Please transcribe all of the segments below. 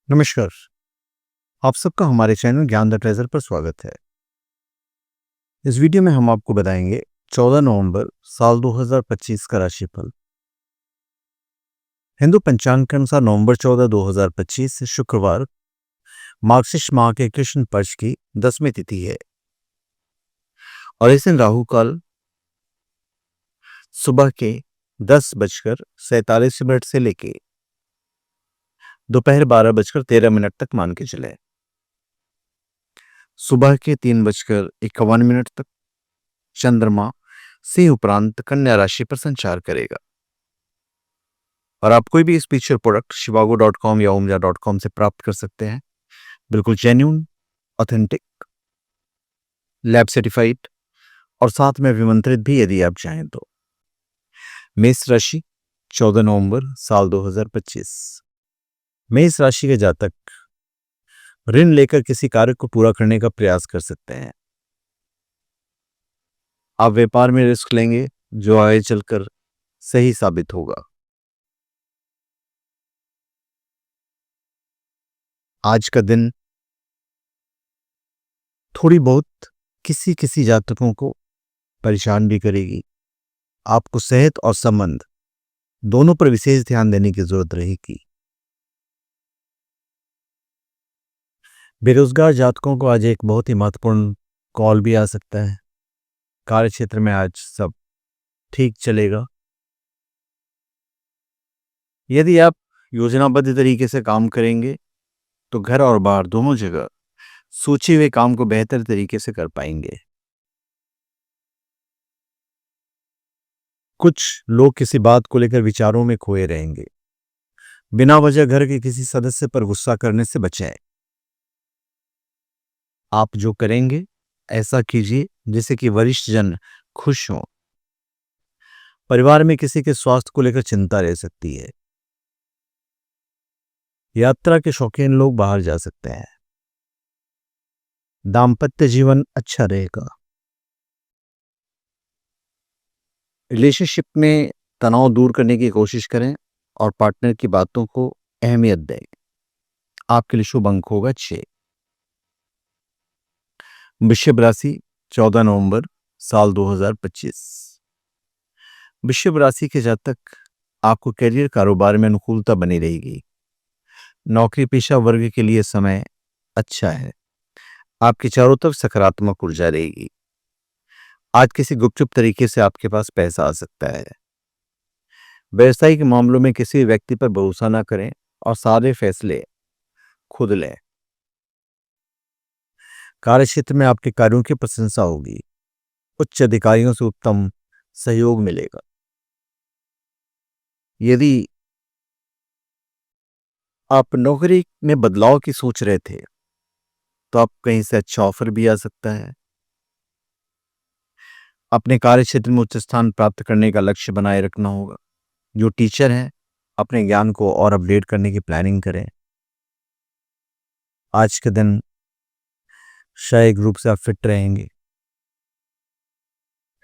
नमस्कार। आप सबका हमारे चैनल ज्ञान द ट्रेजर पर स्वागत है। इस वीडियो में हम आपको बताएंगे 14 नवंबर साल 2025 का राशिफल। हिंदू पंचांग के अनुसार नवंबर 14, 2025 से शुक्रवार मार्गशीर्ष माह के कृष्ण पक्ष की 10वीं तिथि है और इस दिन राहु काल सुबह के 10:47 से लेके दोपहर 12:13 तक मान के चले। सुबह के 3:51 तक चंद्रमा से उपरांत कन्या राशि पर संचार करेगा और आप कोई भी स्पिरिचुअल प्रोडक्ट shivago.com या omja.com से प्राप्त कर सकते हैं। बिल्कुल जेन्युइन, ऑथेंटिक, लैब सर्टिफाइड और साथ में विमंत्रित भी यदि आप चाहें तो। मेष राशि 14 नवंबर साल 2025। मेष राशि के जातक ऋण लेकर किसी कार्य को पूरा करने का प्रयास कर सकते हैं। आप व्यापार में रिस्क लेंगे जो आगे चलकर सही साबित होगा। आज का दिन थोड़ी बहुत किसी किसी जातकों को परेशान भी करेगी। आपको सेहत और संबंध दोनों पर विशेष ध्यान देने की जरूरत रहेगी। बेरोजगार जातकों को आज एक बहुत ही महत्वपूर्ण कॉल भी आ सकता है। कार्य क्षेत्र में आज सब ठीक चलेगा। यदि आप योजनाबद्ध तरीके से काम करेंगे तो घर और बाहर दोनों जगह सोचे हुए काम को बेहतर तरीके से कर पाएंगे। कुछ लोग किसी बात को लेकर विचारों में खोए रहेंगे। बिना वजह घर के किसी सदस्य पर गुस्सा करने से बचें। आप जो करेंगे ऐसा कीजिए जिससे कि वरिष्ठ जन खुश हों। परिवार में किसी के स्वास्थ्य को लेकर चिंता रह सकती है। यात्रा के शौकीन लोग बाहर जा सकते हैं। दाम्पत्य जीवन अच्छा रहेगा। रिलेशनशिप में तनाव दूर करने की कोशिश करें और पार्टनर की बातों को अहमियत दें। आपके लिए शुभ अंक होगा 6। वृषभ राशि 14 नवंबर साल 2025। वृषभ राशि के जातक आपको करियर कारोबार में अनुकूलता बनी रहेगी। नौकरी पेशा वर्ग के लिए समय अच्छा है। आपके चारों तरफ सकारात्मक ऊर्जा रहेगी। आज किसी गुपचुप तरीके से आपके पास पैसा आ सकता है। व्यवसायिक मामलों में किसी व्यक्ति पर भरोसा ना करें और सारे फैसले खुद लें। कार्य क्षेत्र में आपके कार्यों की प्रशंसा होगी। उच्च अधिकारियों से उत्तम सहयोग मिलेगा। यदि आप नौकरी में बदलाव की सोच रहे थे तो आप कहीं से अच्छा ऑफर भी आ सकता है। अपने कार्य क्षेत्र में उच्च स्थान प्राप्त करने का लक्ष्य बनाए रखना होगा। जो टीचर हैं अपने ज्ञान को और अपडेट करने की प्लानिंग करें। आज के दिन शारीरिक रूप से आप फिट रहेंगे।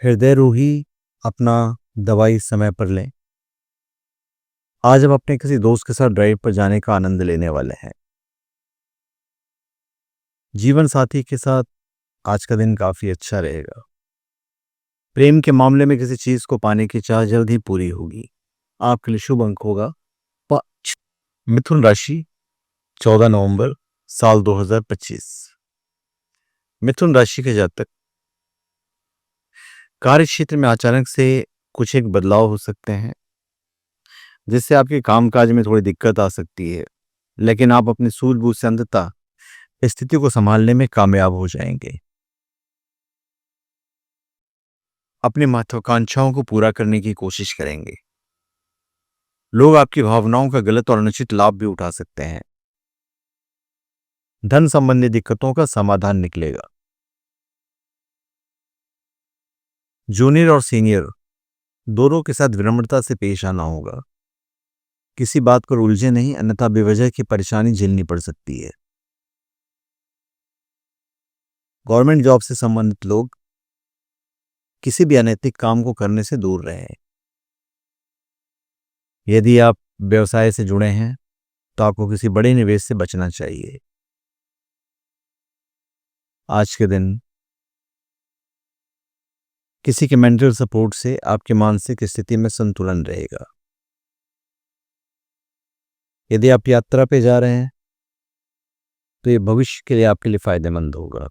हृदय रोगी अपना दवाई समय पर लें। आज हम अपने किसी दोस्त के साथ ड्राइव पर जाने का आनंद लेने वाले हैं। जीवन साथी के साथ आज का दिन काफी अच्छा रहेगा। प्रेम के मामले में किसी चीज को पाने की चाह जल्द ही पूरी होगी। आपके लिए शुभ अंक होगा 5। मिथुन राशि 14 नवंबर साल 2025। मिथुन राशि के जातक कार्य क्षेत्र में अचानक से कुछ एक बदलाव हो सकते हैं जिससे आपके कामकाज में थोड़ी दिक्कत आ सकती है, लेकिन आप अपनी सूझबूझ से अंततः स्थिति को संभालने में कामयाब हो जाएंगे। अपनी महत्वाकांक्षाओं को पूरा करने की कोशिश करेंगे। लोग आपकी भावनाओं का गलत और अनुचित लाभ भी उठा सकते हैं। धन संबंधी दिक्कतों का समाधान निकलेगा। जूनियर और सीनियर दोनों के साथ विनम्रता से पेश आना होगा। किसी बात पर उलझे नहीं, अन्यथा बेवजह की परेशानी झेलनी पड़ सकती है। गवर्नमेंट जॉब से संबंधित लोग किसी भी अनैतिक काम को करने से दूर रहें। यदि आप व्यवसाय से जुड़े हैं तो आपको किसी बड़े निवेश से बचना चाहिए। आज के दिन किसी के मेंटल सपोर्ट से आपकी मानसिक स्थिति में संतुलन रहेगा। यदि आप यात्रा पे जा रहे हैं तो ये भविष्य के लिए आपके लिए फायदेमंद होगा।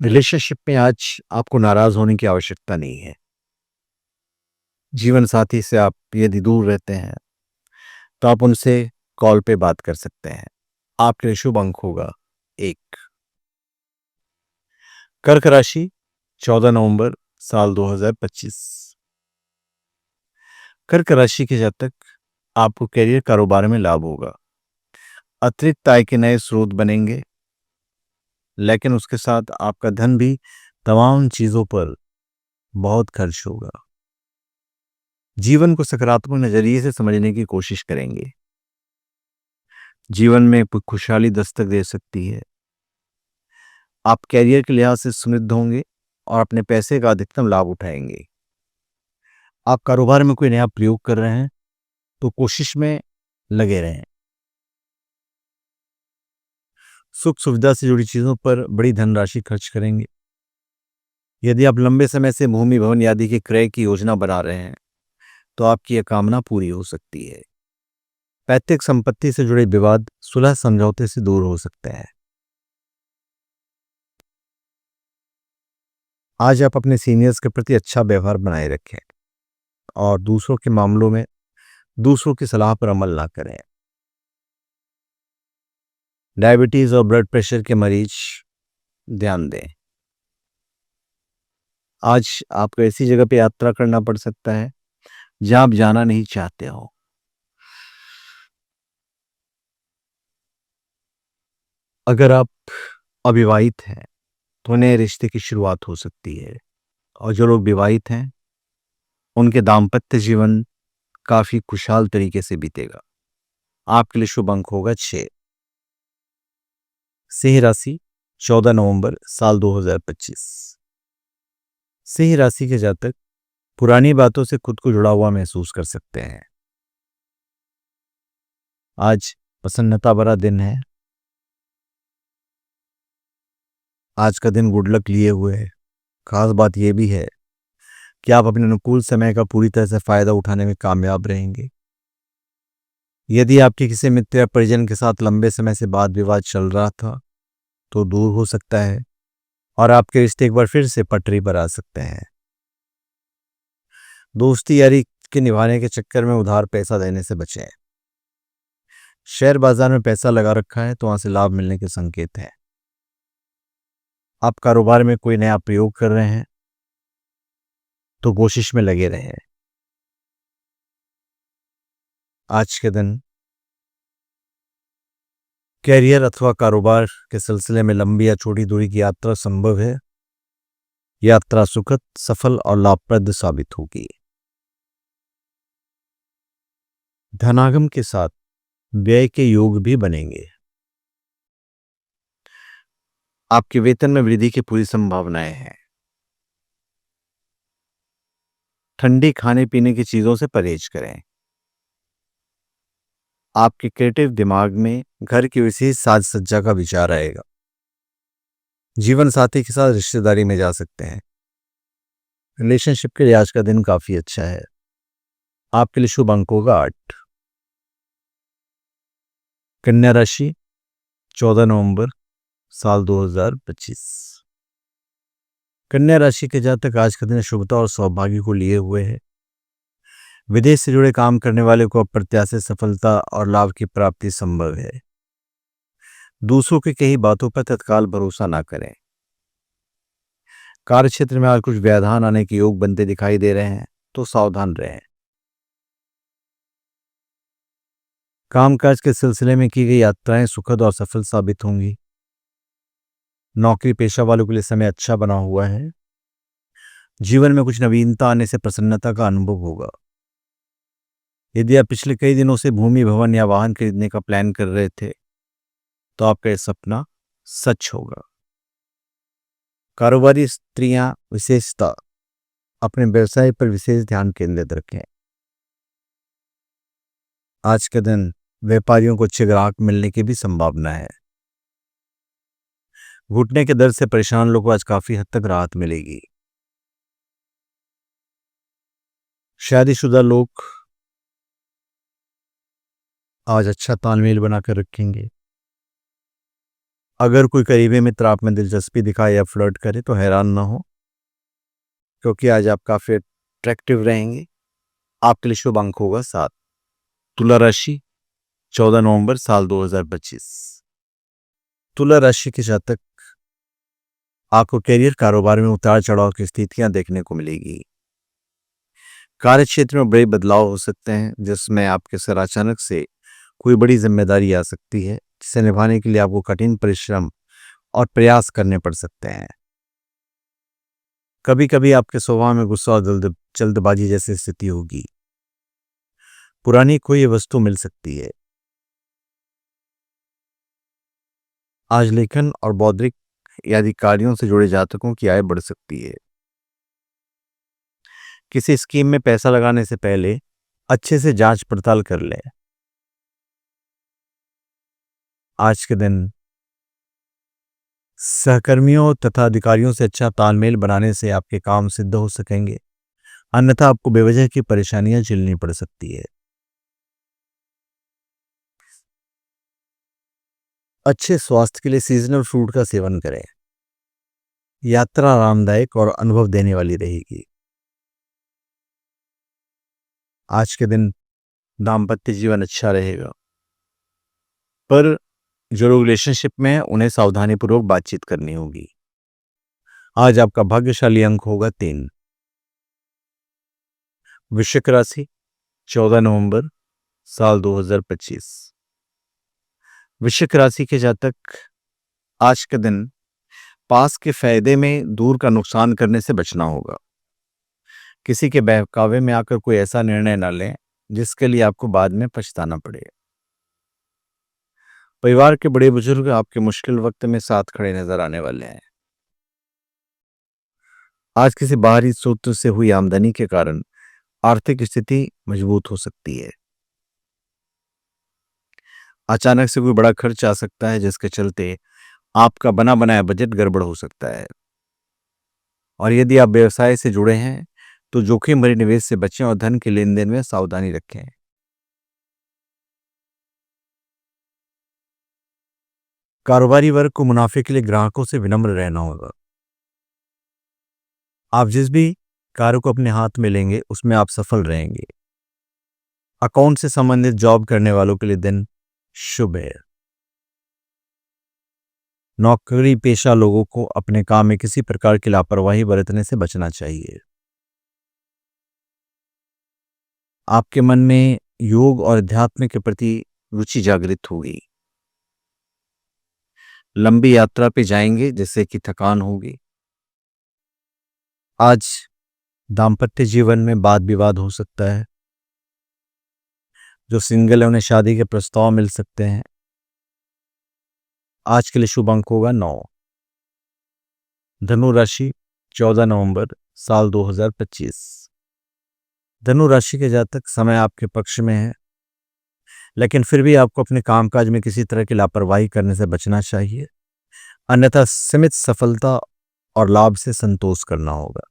रिलेशनशिप में आज आपको नाराज होने की आवश्यकता नहीं है। जीवन साथी से आप यदि दूर रहते हैं तो आप उनसे कॉल पे बात कर सकते हैं। आपके लिए शुभ अंक होगा 1। कर्क राशि 14 नवंबर साल 2025। कर्क राशि के जातक आपको करियर कारोबार में लाभ होगा। अतिरिक्त आय के नए स्रोत बनेंगे, लेकिन उसके साथ आपका धन भी तमाम चीजों पर बहुत खर्च होगा। जीवन को सकारात्मक नजरिए से समझने की कोशिश करेंगे। जीवन में कोई खुशहाली दस्तक दे सकती है। आप कैरियर के लिहाज से समृद्ध होंगे और अपने पैसे का अधिकतम लाभ उठाएंगे। आप कारोबार में कोई नया प्रयोग कर रहे हैं तो कोशिश में लगे रहें। सुख सुविधा से जुड़ी चीजों पर बड़ी धनराशि खर्च करेंगे। यदि आप लंबे समय से भूमि भवन आदि के क्रय की योजना बना रहे हैं तो आपकी यह कामना पूरी हो सकती है। पैतृक संपत्ति से जुड़े विवाद सुलह समझौते से दूर हो सकते हैं। आज आप अपने सीनियर्स के प्रति अच्छा व्यवहार बनाए रखें और दूसरों के मामलों में दूसरों की सलाह पर अमल ना करें। डायबिटीज और ब्लड प्रेशर के मरीज ध्यान दें। आज आपको ऐसी जगह पे यात्रा करना पड़ सकता है जहां आप जाना नहीं चाहते हो। अगर आप अविवाहित हैं तो नए रिश्ते की शुरुआत हो सकती है, और जो लोग विवाहित हैं उनके दाम्पत्य जीवन काफी खुशहाल तरीके से बीतेगा। आपके लिए शुभ अंक होगा 6। सिंह राशि 14 नवंबर साल 2025। सिंह राशि के जातक पुरानी बातों से खुद को जुड़ा हुआ महसूस कर सकते हैं। आज प्रसन्नता भरा दिन है। आज का दिन गुड लक लिए हुए है। खास बात यह भी है कि आप अपने अनुकूल समय का पूरी तरह से फायदा उठाने में कामयाब रहेंगे। यदि आपके किसी मित्र या परिजन के साथ लंबे समय से वाद विवाद चल रहा था तो दूर हो सकता है और आपके रिश्ते एक बार फिर से पटरी पर आ सकते हैं। दोस्ती यारी के निभाने के चक्कर में उधार पैसा देने से बचें। शेयर बाजार में पैसा लगा रखा है तो वहां से लाभ मिलने के संकेत हैं। आप कारोबार में कोई नया प्रयोग कर रहे हैं तो कोशिश में लगे रहें। आज के दिन कैरियर अथवा कारोबार के सिलसिले में लंबी या छोटी दूरी की यात्रा संभव है। यात्रा सुखद, सफल और लाभप्रद साबित होगी। धनागम के साथ व्यय के योग भी बनेंगे। आपके वेतन में वृद्धि की पूरी संभावनाएं हैं। ठंडी खाने पीने की चीजों से परहेज करें। आपके क्रिएटिव दिमाग में घर की विशेष साज सज्जा का विचार आएगा। जीवन साथी के साथ रिश्तेदारी में जा सकते हैं। रिलेशनशिप के लिए आज का दिन काफी अच्छा है। आपके लिए शुभ अंक होगा 8। कन्या राशि 14 नवंबर साल 2025। कन्या राशि के जातक आज का दिन शुभता और सौभाग्य को लिए हुए है। विदेश से जुड़े काम करने वाले को अप्रत्याशित सफलता और लाभ की प्राप्ति संभव है। दूसरों की कही बातों पर तत्काल भरोसा ना करें। कार्य क्षेत्र में आज कुछ व्यवधान आने के योग बनते दिखाई दे रहे हैं तो सावधान रहें। कामकाज के सिलसिले में की गई यात्राएं सुखद और सफल साबित होंगी। नौकरी पेशा वालों के लिए समय अच्छा बना हुआ है। जीवन में कुछ नवीनता आने से प्रसन्नता का अनुभव होगा। यदि आप पिछले कई दिनों से भूमि भवन या वाहन खरीदने का प्लान कर रहे थे तो आपका यह सपना सच होगा। कारोबारी स्त्रियां विशेषता अपने व्यवसाय पर विशेष ध्यान केंद्रित रखें। आज के दिन व्यापारियों को अच्छे ग्राहक मिलने की भी संभावना है। घुटने के दर्द से परेशान लोगों को आज काफी हद तक राहत मिलेगी। शादीशुदा लोग आज अच्छा तालमेल बनाकर रखेंगे। अगर कोई करीबी मित्र आप में दिलचस्पी दिखाए या फ्लर्ट करे तो हैरान ना हो, क्योंकि आज आप काफी अट्रैक्टिव रहेंगे। आपके लिए शुभ अंक होगा 7। तुला राशि 14 नवंबर साल 2025। तुला राशि के जातक आपको करियर कारोबार में उतार चढ़ाव की स्थितियां देखने को मिलेगी। कार्य क्षेत्र में बड़े बदलाव हो सकते हैं, जिसमें आपके सर अचानक से कोई बड़ी जिम्मेदारी आ सकती है, जिसे निभाने के लिए आपको कठिन परिश्रम और प्रयास करने पड़ सकते हैं। कभी कभी आपके स्वभाव में गुस्सा और जल्दबाजी जैसी स्थिति होगी। पुरानी कोई वस्तु मिल सकती है। आज लेखन और बौद्धिक आदि कार्यों से जुड़े जातकों की आय बढ़ सकती है। किसी स्कीम में पैसा लगाने से पहले अच्छे से जांच पड़ताल कर लें। आज के दिन सहकर्मियों तथा अधिकारियों से अच्छा तालमेल बनाने से आपके काम सिद्ध हो सकेंगे, अन्यथा आपको बेवजह की परेशानियां झेलनी पड़ सकती है। अच्छे स्वास्थ्य के लिए सीजनल फ्रूट का सेवन करें। यात्रा आरामदायक और अनुभव देने वाली रहेगी। आज के दिन दाम्पत्य जीवन अच्छा रहेगा, पर जो लोग रिलेशनशिप में हैं उन्हें सावधानीपूर्वक बातचीत करनी होगी। आज आपका भाग्यशाली अंक होगा 3। वृश्चिक राशि 14 नवंबर साल 2025। वृश्चिक राशि के जातक आज के दिन पास के फायदे में दूर का नुकसान करने से बचना होगा। किसी के बहकावे में आकर कोई ऐसा निर्णय न लें जिसके लिए आपको बाद में पछताना पड़े। परिवार के बड़े बुजुर्ग आपके मुश्किल वक्त में साथ खड़े नजर आने वाले हैं। आज किसी बाहरी स्रोत से हुई आमदनी के कारण आर्थिक स्थिति मजबूत हो सकती है। अचानक से कोई बड़ा खर्च आ सकता है, जिसके चलते आपका बना बनाया बजट गड़बड़ हो सकता है। और यदि आप व्यवसाय से जुड़े हैं तो जोखिम भरे निवेश से बचें और धन के लेन देन में सावधानी रखें। कारोबारी वर्ग को मुनाफे के लिए ग्राहकों से विनम्र रहना होगा। आप जिस भी कार्य को अपने हाथ में लेंगे उसमें आप सफल रहेंगे। अकाउंट से संबंधित जॉब करने वालों के लिए दिन शुभ है। नौकरी पेशा लोगों को अपने काम में किसी प्रकार की लापरवाही बरतने से बचना चाहिए। आपके मन में योग और अध्यात्म के प्रति रुचि जागृत होगी। लंबी यात्रा पे जाएंगे जिससे कि थकान होगी। आज दाम्पत्य जीवन में वाद विवाद हो सकता है। जो सिंगल है उन्हें शादी के प्रस्ताव मिल सकते हैं। आज के लिए शुभ अंक होगा 9। धनु राशि 14 नवंबर साल 2025। धनु राशि के जातक समय आपके पक्ष में है, लेकिन फिर भी आपको अपने कामकाज में किसी तरह की लापरवाही करने से बचना चाहिए, अन्यथा सीमित सफलता और लाभ से संतोष करना होगा।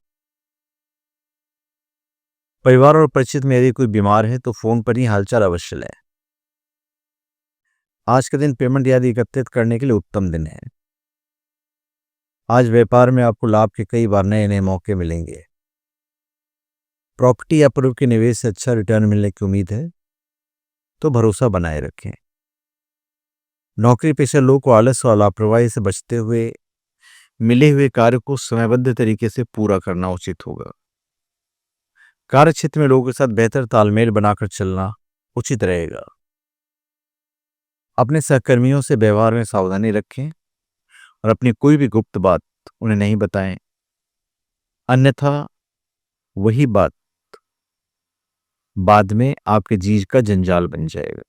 परिवार और परिचित में यदि कोई बीमार है तो फोन पर ही हालचाल अवश्य लें। आज के दिन पेमेंट याद एकत्रित करने के लिए उत्तम दिन है। आज व्यापार में आपको लाभ के कई बार नए नए मौके मिलेंगे। प्रॉपर्टी या पूर्व के निवेश से अच्छा रिटर्न मिलने की उम्मीद है, तो भरोसा बनाए रखें। नौकरी पेशा लोगों को आलस और लापरवाही से बचते हुए मिले हुए कार्य को समयबद्ध तरीके से पूरा करना उचित होगा। कार्य क्षेत्र में लोगों के साथ बेहतर तालमेल बनाकर चलना उचित रहेगा। अपने सहकर्मियों से व्यवहार में सावधानी रखें और अपनी कोई भी गुप्त बात उन्हें नहीं बताएं, अन्यथा वही बात बाद में आपके जीज का जंजाल बन जाएगा।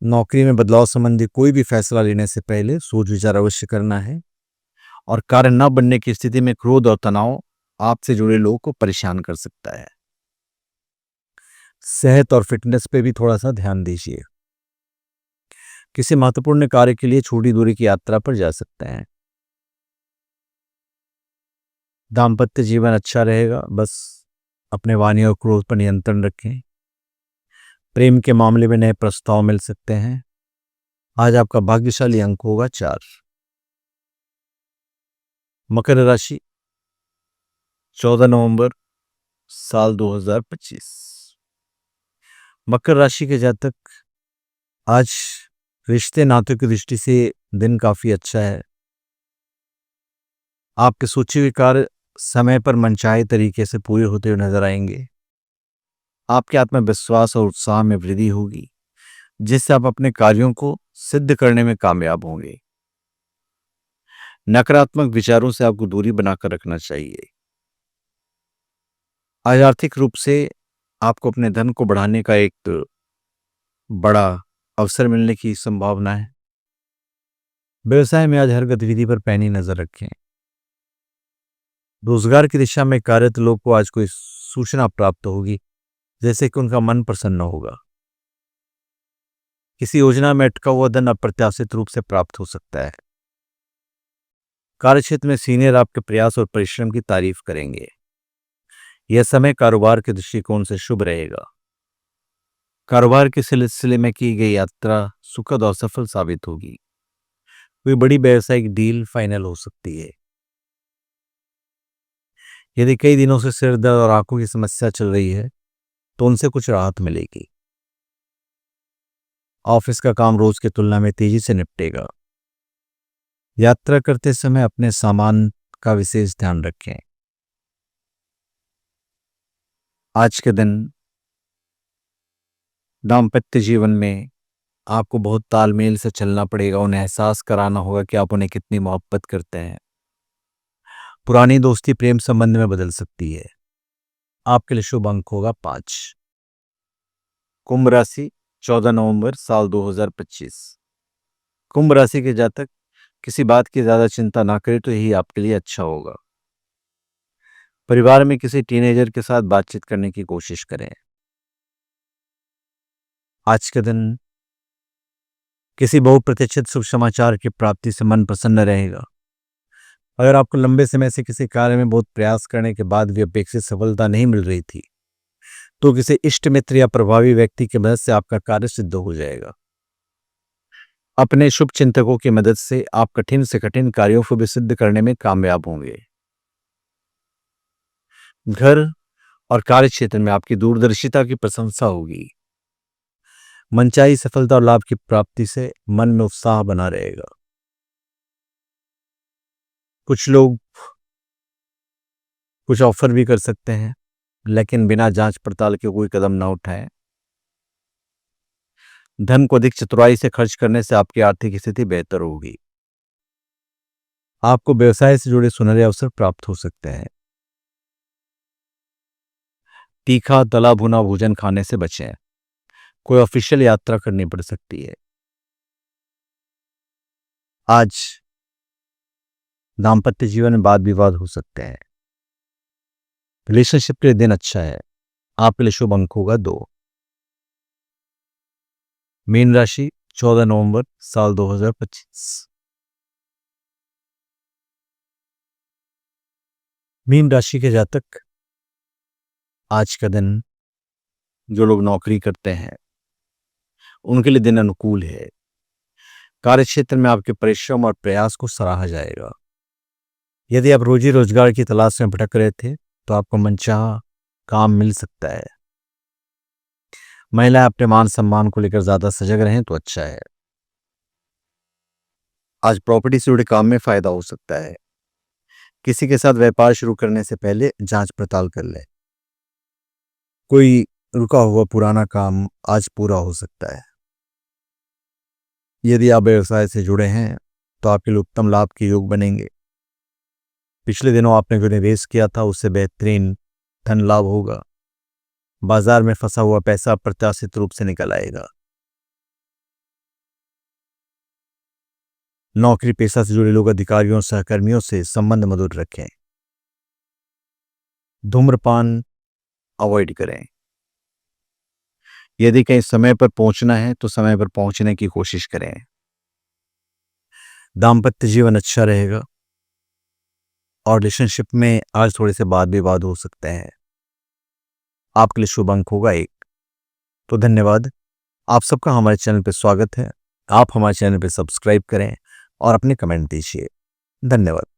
नौकरी में बदलाव संबंधी कोई भी फैसला लेने से पहले सोच विचार अवश्य करना है, और कार्य न बनने की स्थिति में क्रोध और तनाव आपसे जुड़े लोगों को परेशान कर सकता है। सेहत और फिटनेस पे भी थोड़ा सा ध्यान दीजिए। किसी महत्वपूर्ण कार्य के लिए छोटी दूरी की यात्रा पर जा सकते हैं। दाम्पत्य जीवन अच्छा रहेगा, बस अपने वाणी और क्रोध पर नियंत्रण रखें। प्रेम के मामले में नए प्रस्ताव मिल सकते हैं। आज आपका भाग्यशाली अंक होगा 4। मकर राशि, 14 नवंबर साल 2025। मकर राशि के जातक, आज रिश्ते नातों की दृष्टि से दिन काफी अच्छा है। आपके सोचे हुए कार्य समय पर मनचाहे तरीके से पूरे होते हुए नजर आएंगे। आपके आत्मविश्वास और उत्साह में वृद्धि होगी, जिससे आप अपने कार्यों को सिद्ध करने में कामयाब होंगे। नकारात्मक विचारों से आपको दूरी बनाकर रखना चाहिए। आज आर्थिक रूप से आपको अपने धन को बढ़ाने का एक बड़ा अवसर मिलने की संभावना है। व्यवसाय में आज हर गतिविधि पर पैनी नजर रखें। रोजगार की दिशा में कार्यरत लोग को आज कोई सूचना प्राप्त होगी, जैसे कि उनका मन प्रसन्न होगा। किसी योजना में अटका हुआ धन अप्रत्याशित रूप से प्राप्त हो सकता है। कार्यक्षेत्र में सीनियर आपके प्रयास और परिश्रम की तारीफ करेंगे। यह समय कारोबार के दृष्टिकोण से शुभ रहेगा। कारोबार के सिलसिले में की गई यात्रा सुखद और सफल साबित होगी। कोई बड़ी व्यावसायिक डील फाइनल हो सकती है। यदि कई दिनों से सिर दर्द और आंखों की समस्या चल रही है, तो उनसे कुछ राहत मिलेगी। ऑफिस का काम रोज की तुलना में तेजी से निपटेगा। यात्रा करते समय अपने सामान का विशेष ध्यान रखें। आज के दिन दाम्पत्य जीवन में आपको बहुत तालमेल से चलना पड़ेगा। उन्हें एहसास कराना होगा कि आप उन्हें कितनी मोहब्बत करते हैं। पुरानी दोस्ती प्रेम संबंध में बदल सकती है। आपके लिए शुभ अंक होगा 5। कुंभ राशि, 14 नवंबर साल 2025। कुंभ राशि के जातक, किसी बात की ज्यादा चिंता ना करें तो यही आपके लिए अच्छा होगा। परिवार में किसी टीनेजर के साथ बातचीत करने की कोशिश करें। आज के दिन किसी बहुप्रतीक्षित शुभ समाचार की प्राप्ति से मन प्रसन्न रहेगा। अगर आपको लंबे समय से किसी कार्य में बहुत प्रयास करने के बाद भी अपेक्षित सफलता नहीं मिल रही थी, तो किसी इष्ट मित्र या प्रभावी व्यक्ति की मदद से आपका कार्य सिद्ध हो जाएगा। अपने शुभ चिंतकों की मदद से आप कठिन से कठिन कार्यों को भी सिद्ध करने में कामयाब होंगे। घर और कार्य क्षेत्र में आपकी दूरदर्शिता की प्रशंसा होगी। मनचाही सफलता और लाभ की प्राप्ति से मन में उत्साह बना रहेगा। कुछ लोग कुछ ऑफर भी कर सकते हैं, लेकिन बिना जांच पड़ताल के कोई कदम ना उठाएं। धन को अधिक चतुराई से खर्च करने से आपकी आर्थिक स्थिति बेहतर होगी। आपको व्यवसाय से जुड़े सुनहरे अवसर प्राप्त हो सकते हैं। तीखा तला भुना भोजन खाने से बचें। कोई ऑफिशियल यात्रा करनी पड़ सकती है। आज दाम्पत्य जीवन में वाद विवाद हो सकते हैं। रिलेशनशिप के लिए दिन अच्छा है। आपके लिए शुभ अंक होगा 2। मीन राशि, 14 नवंबर साल 2025। मीन राशि के जातक, आज का दिन जो लोग नौकरी करते हैं उनके लिए दिन अनुकूल है। कार्य क्षेत्र में आपके परिश्रम और प्रयास को सराहा जाएगा। यदि आप रोजी रोजगार की तलाश में भटक रहे थे, तो आपको मनचाहा काम मिल सकता है। महिलाएं अपने मान सम्मान को लेकर ज्यादा सजग रहें तो अच्छा है। आज प्रॉपर्टी से जुड़े काम में फायदा हो सकता है। किसी के साथ व्यापार शुरू करने से पहले जांच पड़ताल कर लें। कोई रुका हुआ पुराना काम आज पूरा हो सकता है। यदि आप व्यवसाय से जुड़े हैं तो आपके लिए उत्तम लाभ के योग बनेंगे। पिछले दिनों आपने जो निवेश किया था उससे बेहतरीन धन लाभ होगा। बाजार में फंसा हुआ पैसा अप्रत्याशित रूप से निकल आएगा। नौकरी पेशा से जुड़े लोग अधिकारियों और सहकर्मियों से संबंध मधुर रखें। धूम्रपान अवॉइड करें। यदि कहीं समय पर पहुंचना है तो समय पर पहुंचने की कोशिश करें। दाम्पत्य जीवन अच्छा रहेगा और रिलेशनशिप में आज थोड़े से वाद विवाद हो सकते हैं। आपके लिए शुभ अंक होगा 1। तो धन्यवाद। आप सबका हमारे चैनल पे स्वागत है। आप हमारे चैनल पे सब्सक्राइब करें और अपने कमेंट दीजिए। धन्यवाद।